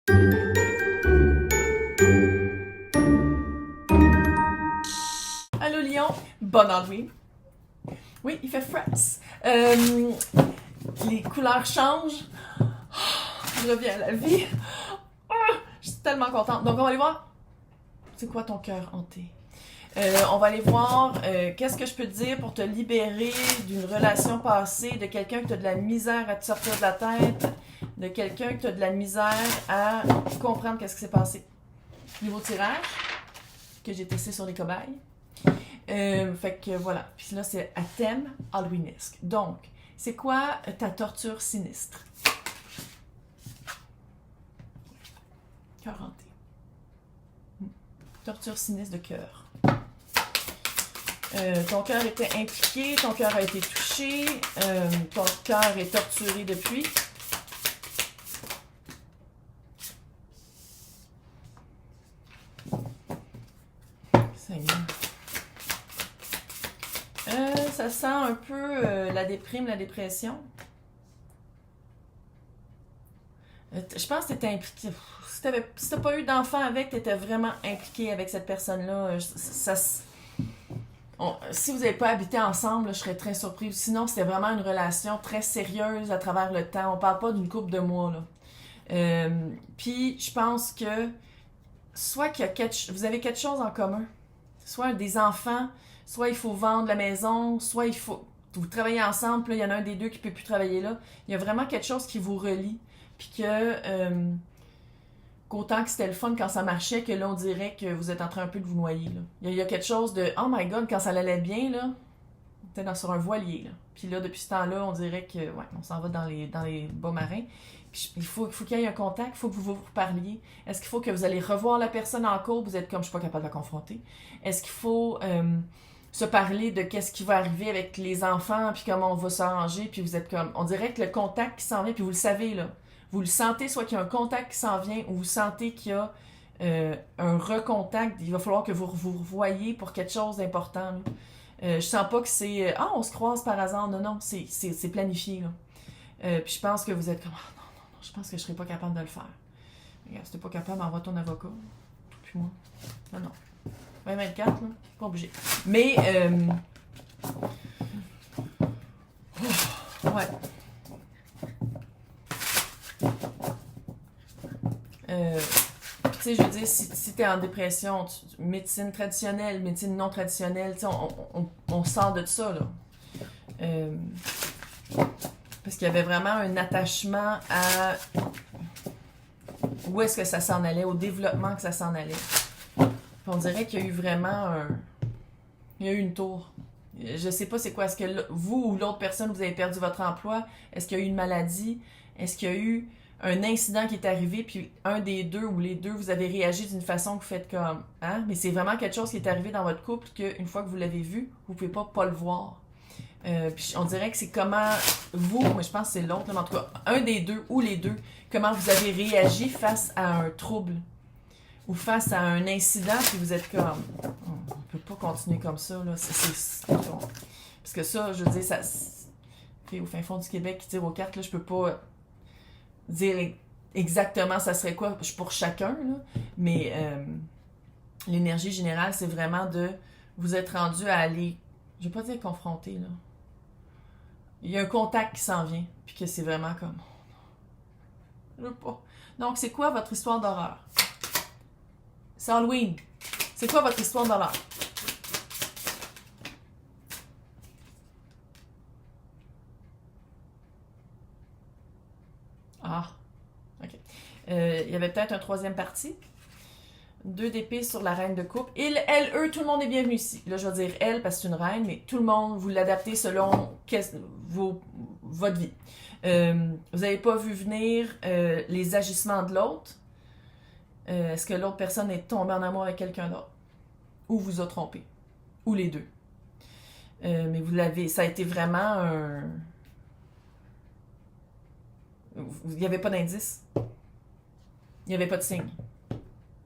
Allô Lyon, bon Halloween. Oui, il fait fresh. Les couleurs changent. Je reviens à la vie. Je suis tellement contente. Donc on va aller voir. C'est quoi ton cœur hanté? On va aller voir qu'est-ce que je peux te dire pour te libérer d'une relation passée, de quelqu'un que tu as de la misère à te sortir de la tête, de quelqu'un que tu as de la misère à comprendre qu'est-ce qui s'est passé. Nouveau tirage que j'ai testé sur les cobayes. Fait que voilà. Puis là, c'est à thème halloweenesque. Donc, c'est quoi ta torture sinistre? Cœur hanté. Torture sinistre de cœur. Ton cœur était impliqué, ton cœur a été touché, ton cœur est torturé depuis. Seigneur. Ça sent un peu la déprime, la dépression. Je pense que tu étais impliqué. Si t'as pas eu d'enfant avec, tu étais vraiment impliqué avec cette personne-là. Si vous n'avez pas habité ensemble, là, je serais très surprise. Sinon, c'était vraiment une relation très sérieuse à travers le temps. On parle pas d'une couple de mois. Là. Puis, je pense que soit vous avez quelque chose en commun. Soit des enfants, soit il faut vendre la maison, soit il faut... Vous travaillez ensemble, puis là, il y en a un des deux qui ne peut plus travailler là. Il y a vraiment quelque chose qui vous relie. Puis qu'autant que c'était le fun quand ça marchait, que là, on dirait que vous êtes en train un peu de vous noyer. Là. Il y a quelque chose de « Oh my God », quand ça allait bien, là, on était sur un voilier. Là. Puis là, depuis ce temps-là, on dirait que ouais, on s'en va dans les bas marins. Puis il faut qu'il y ait un contact, il faut que vous parliez. Est-ce qu'il faut que vous allez revoir la personne en cours, vous êtes comme « Je suis pas capable de la confronter ». Est-ce qu'il faut se parler de qu'est-ce qui va arriver avec les enfants, puis comment on va s'arranger, puis vous êtes comme... On dirait que le contact qui s'en vient, puis vous le savez, là. Vous le sentez, soit qu'il y a un contact qui s'en vient, ou vous sentez qu'il y a un recontact. Il va falloir que vous vous revoyiez pour quelque chose d'important. Je sens pas que c'est « Ah, on se croise par hasard ». Non, non, c'est planifié. Là. Puis je pense que vous êtes comme « Ah, non, je pense que je serais pas capable de le faire ». Regarde, si t'es pas capable, envoie ton avocat. Puis moi. Non, non. 2024, là, pas obligé. Mais, ouais. Tu sais, je veux dire, si t'es en dépression, médecine traditionnelle, médecine non traditionnelle, tu sais, on sort de ça, là. Parce qu'il y avait vraiment un attachement à où est-ce que ça s'en allait, au développement que ça s'en allait. On dirait qu'il y a eu vraiment il y a eu une tour. Je sais pas c'est quoi. Est-ce que vous ou l'autre personne, vous avez perdu votre emploi? Est-ce qu'il y a eu une maladie? Est-ce qu'il y a eu un incident qui est arrivé, puis un des deux ou les deux, vous avez réagi d'une façon que vous faites comme... Hein? Mais c'est vraiment quelque chose qui est arrivé dans votre couple qu'une fois que vous l'avez vu, vous pouvez pas le voir. Puis on dirait que c'est comment vous, mais je pense que c'est l'autre, mais en tout cas, un des deux ou les deux, comment vous avez réagi face à un trouble ou face à un incident, puis vous êtes comme, on peut pas continuer comme ça, là. Parce que ça, je veux dire, ça, au fin fond du Québec qui tire aux cartes, là, je peux pas dire exactement ça serait quoi pour chacun, là, mais l'énergie générale, c'est vraiment de vous être rendu à aller, je vais pas dire confronter, là. Il y a un contact qui s'en vient, puis que c'est vraiment comme, je veux pas. Donc, c'est quoi votre histoire d'horreur? C'est Halloween. C'est quoi votre histoire d'horreur? Ah, ok. Il y avait peut-être un troisième parti. 2 d'épée sur la reine de coupe. Il, elle, eux, tout le monde est bienvenu ici. Là, je vais dire elle parce que c'est une reine, mais tout le monde, vous l'adaptez selon votre vie. Vous n'avez pas vu venir les agissements de l'autre. Est-ce que l'autre personne est tombée en amour avec quelqu'un d'autre? Ou vous a trompé? Ou les deux? Mais vous l'avez... Ça a été vraiment un... Il n'y avait pas d'indice. Il n'y avait pas de signe.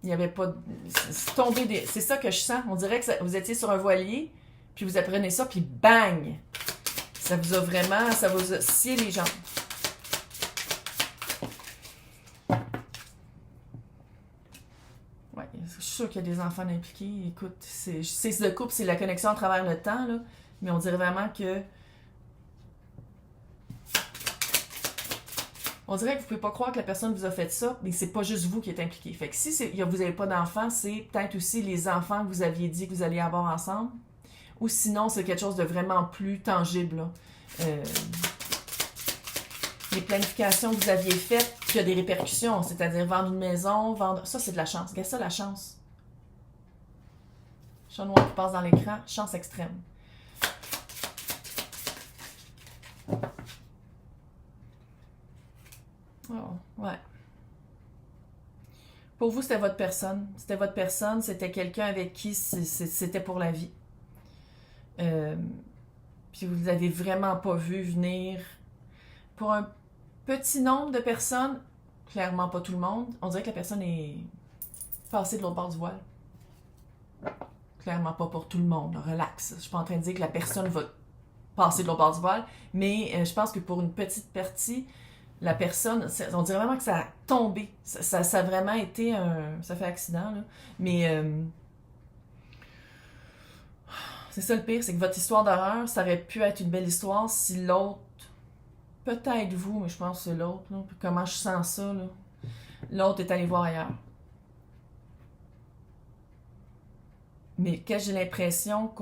Il n'y avait pas de... C'est ça que je sens. On dirait que vous étiez sur un voilier, puis vous apprenez ça, puis bang! Ça vous a vraiment... Ça vous a scié les jambes. je suis sûre qu'il y a des enfants impliqués. Écoute, c'est le couple, c'est la connexion à travers le temps, là. Mais on dirait vraiment que... On dirait que vous pouvez pas croire que la personne vous a fait ça, mais c'est pas juste vous qui êtes impliqué. Fait que si vous n'avez pas d'enfants, c'est peut-être aussi les enfants que vous aviez dit que vous alliez avoir ensemble. Ou sinon, c'est quelque chose de vraiment plus tangible, là. Les planifications que vous aviez faites, puis il y a des répercussions, c'est-à-dire vendre une maison, vendre... Ça, c'est de la chance. Regarde ça, la chance. Chat noir qui passe dans l'écran, chance extrême. Oh, ouais. Pour vous, c'était votre personne. C'était votre personne, c'était quelqu'un avec qui c'était pour la vie. Puis vous l'avez vraiment pas vu venir. Pour un petit nombre de personnes, clairement pas tout le monde, on dirait que la personne est passée de l'autre bord du voile. Clairement pas pour tout le monde, là, relax. Je suis pas en train de dire que la personne va passer de l'autre bord du voile, mais je pense que pour une petite partie, la personne, on dirait vraiment que ça a tombé. Ça a vraiment été un... Ça fait accident, là. Mais c'est ça le pire, c'est que votre histoire d'horreur, ça aurait pu être une belle histoire si l'autre... Peut-être vous, mais je pense que c'est l'autre, là. Puis comment je sens ça, là. L'autre est allé voir ailleurs. Mais que j'ai l'impression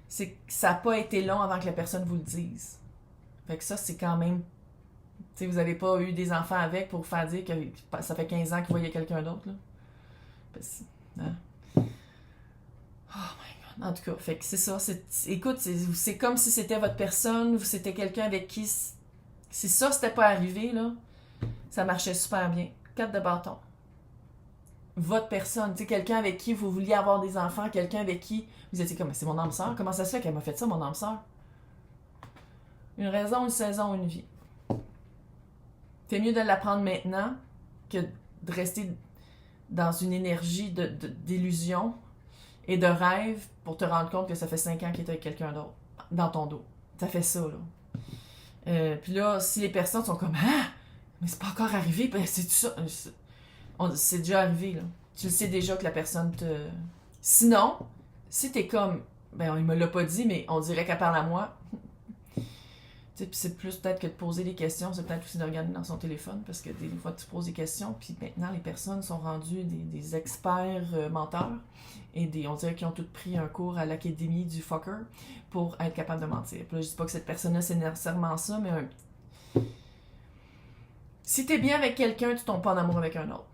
c'est que ça n'a pas été long avant que la personne vous le dise. Fait que ça, c'est quand même... Tu sais, vous n'avez pas eu des enfants avec pour vous faire dire que ça fait 15 ans que vous voyez quelqu'un d'autre, là. Hein? Oh my God. En tout cas, fait que c'est ça. Écoute, c'est comme si c'était votre personne, ou c'était quelqu'un avec qui... Si ça, c'était pas arrivé, là, ça marchait super bien. 4 de bâton. Votre personne, tu sais, quelqu'un avec qui vous vouliez avoir des enfants, quelqu'un avec qui vous étiez comme, c'est mon âme sœur, comment ça se fait qu'elle m'a fait ça, mon âme sœur? Une raison, une saison, une vie. C'est mieux de l'apprendre maintenant que de rester dans une énergie d'illusion et de rêve pour te rendre compte que ça fait 5 ans qu'il est avec quelqu'un d'autre dans ton dos. Ça fait ça, là. Puis là, si les personnes sont comme, ah, mais c'est pas encore arrivé, ben c'est ça. C'est déjà arrivé, là. Tu le sais déjà que la personne te... Sinon, si t'es comme... Ben, il me l'a pas dit, mais on dirait qu'elle parle à moi. Tu sais, puis c'est plus peut-être que de poser des questions, c'est peut-être aussi de regarder dans son téléphone, parce que des fois, tu poses des questions, puis maintenant, les personnes sont rendues des experts menteurs, et on dirait qu'ils ont tous pris un cours à l'académie du fucker pour être capable de mentir. Puis là, je dis pas que cette personne-là, c'est nécessairement ça, mais si t'es bien avec quelqu'un, tu tombes pas en amour avec un autre.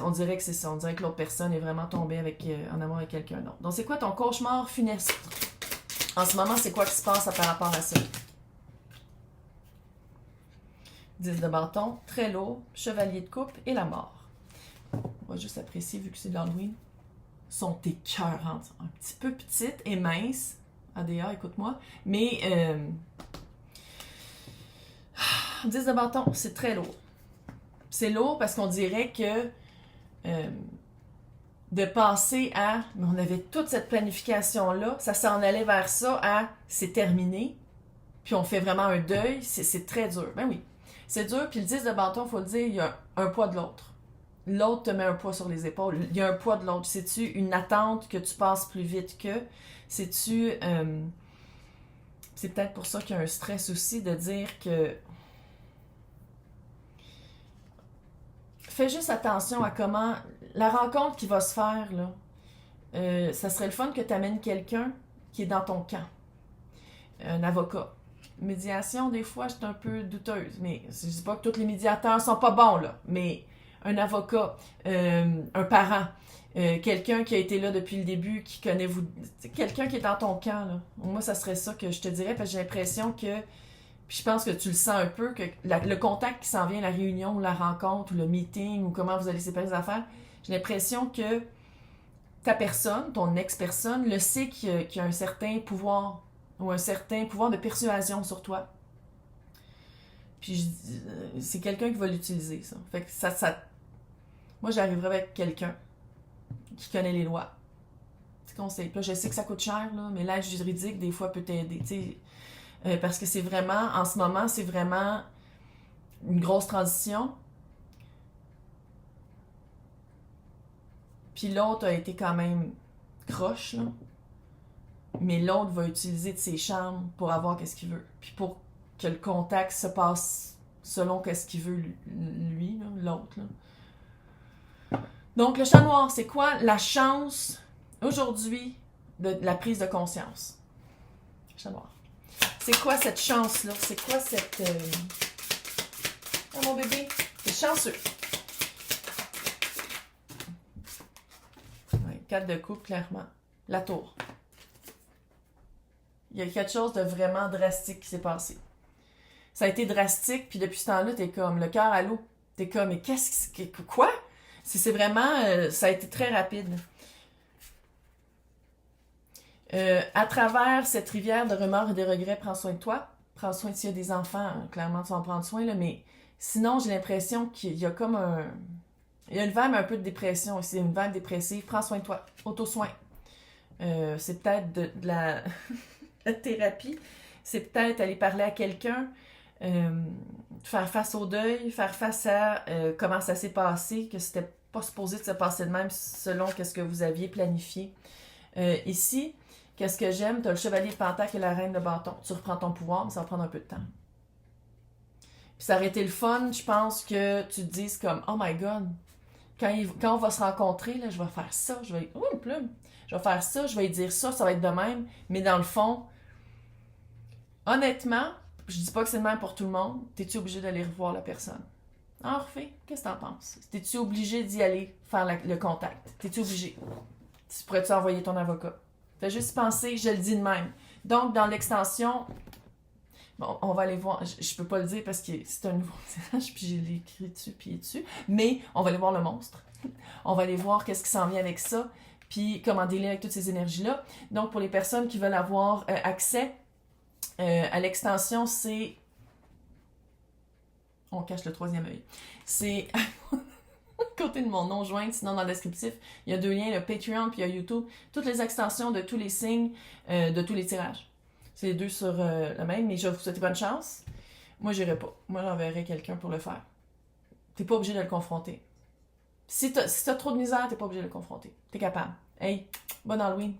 On dirait que c'est ça. On dirait que l'autre personne est vraiment tombée en amour avec quelqu'un d'autre. Donc, c'est quoi ton cauchemar funeste? En ce moment, c'est quoi qui se passe par rapport à ça? 10 de bâton, très lourd, chevalier de coupe et la mort. On va juste apprécier, vu que c'est de l'Halloween. Sont écœurantes. Un petit peu petites et minces. ADA, écoute-moi. Mais 10 de bâton, c'est très lourd. C'est lourd parce qu'on dirait que de passer à... Mais on avait toute cette planification-là, ça s'en allait vers ça, à c'est terminé, puis on fait vraiment un deuil, c'est très dur. Ben oui, c'est dur, puis le 10 de bâton, il faut le dire, il y a un poids de l'autre. L'autre te met un poids sur les épaules, il y a un poids de l'autre. C'est-tu une attente que tu passes plus vite que? C'est-tu... c'est peut-être pour ça qu'il y a un stress aussi de dire que... Fais juste attention à comment... La rencontre qui va se faire, là, ça serait le fun que tu amènes quelqu'un qui est dans ton camp. Un avocat. Médiation, des fois, je suis un peu douteuse, mais je dis pas que tous les médiateurs sont pas bons, là, mais un avocat, un parent, quelqu'un qui a été là depuis le début, qui connaît vous... Quelqu'un qui est dans ton camp, là. Moi, ça serait ça que je te dirais, parce que j'ai l'impression que... Puis je pense que tu le sens un peu, que le contact qui s'en vient, la réunion, ou la rencontre, ou le meeting, ou comment vous allez séparer les affaires, j'ai l'impression que ta personne, ton ex-personne, le sait qu'il y a un certain pouvoir, ou un certain pouvoir de persuasion sur toi. Puis c'est quelqu'un qui va l'utiliser, ça. Fait que ça... Moi, j'arriverai avec quelqu'un qui connaît les lois. Petit conseil. Puis là, je sais que ça coûte cher, là, mais l'aide juridique, des fois, peut t'aider, tu sais. Parce que c'est vraiment, en ce moment, c'est vraiment une grosse transition. puis l'autre a été quand même croche, là. Mais l'autre va utiliser de ses charmes pour avoir qu'est-ce qu'il veut. Puis pour que le contact se passe selon qu'est-ce qu'il veut lui, là, l'autre. Là. Donc, le chat noir, c'est quoi la chance aujourd'hui de la prise de conscience? Chat noir. C'est quoi cette chance-là? C'est quoi cette... Oh, mon bébé, c'est chanceux. Ouais, 4 de coupe, clairement. La tour. Il y a quelque chose de vraiment drastique qui s'est passé. Ça a été drastique, puis depuis ce temps-là, t'es comme le cœur à l'eau. T'es comme, mais quoi? C'est vraiment, ça a été très rapide. À travers cette rivière de remords et de regrets, prends soin de toi. Prends soin s'il y a des enfants, hein, clairement tu vas en prendre soin, là, mais sinon, j'ai l'impression qu'il y a comme un... Il y a une vague un peu de dépression aussi, une vague dépressive. Prends soin de toi. Auto-soin. C'est peut-être de la... la thérapie. C'est peut-être aller parler à quelqu'un, faire face au deuil, faire face à comment ça s'est passé, que c'était pas supposé de se passer de même selon ce que vous aviez planifié. Ici, qu'est-ce que j'aime? Tu as le chevalier de Pentacle et la reine de bâton. Tu reprends ton pouvoir, mais ça va prendre un peu de temps. Puis ça aurait été le fun, je pense, que tu te dises comme « Oh my God! » Quand on va se rencontrer, là, je vais faire ça, je vais... Oh, une plume! Je vais faire ça, je vais dire ça, ça va être de même. Mais dans le fond, honnêtement, je dis pas que c'est le même pour tout le monde, t'es-tu obligé d'aller revoir la personne? Ah, refais, qu'est-ce que t'en penses? T'es-tu obligé d'y aller faire le contact? T'es-tu obligé? Tu pourrais-tu envoyer ton avocat? Fais juste penser, je le dis de même. Donc, dans l'extension, bon, on va aller voir, je peux pas le dire parce que c'est un nouveau tirage, puis j'ai l'écrit dessus, puis dessus, mais on va aller voir le monstre. On va aller voir qu'est-ce qui s'en vient avec ça, puis comment dealer avec toutes ces énergies-là. Donc, pour les personnes qui veulent avoir accès à l'extension, c'est... On cache le troisième œil. C'est à côté de mon nom joint, sinon dans le descriptif, il y a 2 liens, le Patreon puis il y a YouTube. Toutes les extensions de tous les signes, de tous les tirages. C'est les 2 sur le même, mais je vais vous souhaiter bonne chance. Moi, j'irai pas. Moi, j'enverrai quelqu'un pour le faire. T'es pas obligé de le confronter. Si t'as trop de misère, t'es pas obligé de le confronter. T'es capable. Hey, bonne Halloween!